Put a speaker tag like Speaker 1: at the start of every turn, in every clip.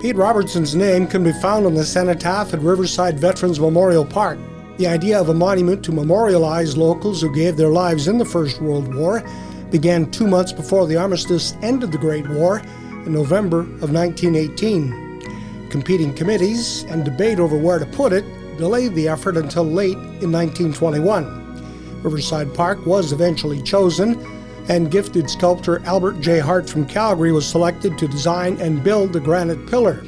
Speaker 1: Pete Robertson's name can be found on the cenotaph at Riverside Veterans Memorial Park. The idea of a monument to memorialize locals who gave their lives in the First World War began 2 months before the armistice ended the Great War in November of 1918. Competing committees and debate over where to put it delayed the effort until late in 1921. Riverside Park was eventually chosen, and gifted sculptor Albert J. Hart from Calgary was selected to design and build the granite pillar.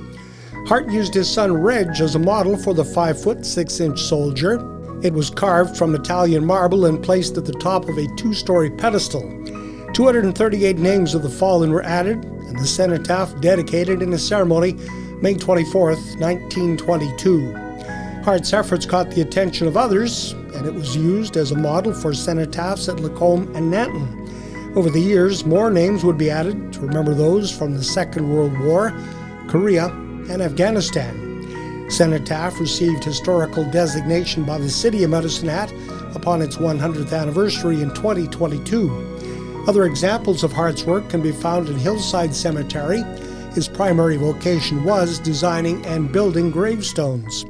Speaker 1: Hart used his son Reg as a model for the 5-foot 6-inch soldier. It was carved from Italian marble and placed at the top of a 2-story pedestal. 238 names of the fallen were added, and the cenotaph dedicated in a ceremony May 24, 1922. Hart's efforts caught the attention of others, and it was used as a model for cenotaphs at Lacombe and Nanton. Over the years, more names would be added to remember those from the Second World War, Korea, and Afghanistan. Cenotaph received historical designation by the City of Medicine Hat upon its 100th anniversary in 2022. Other examples of Hart's work can be found in Hillside Cemetery. His primary vocation was designing and building gravestones.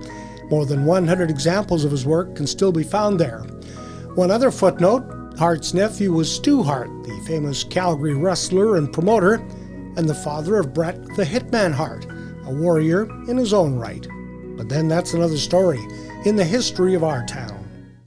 Speaker 1: More than 100 examples of his work can still be found there. One other footnote, Hart's nephew was Stu Hart, the famous Calgary wrestler and promoter, and the father of Brett the Hitman Hart, a warrior in his own right. But then that's another story in the history of our town.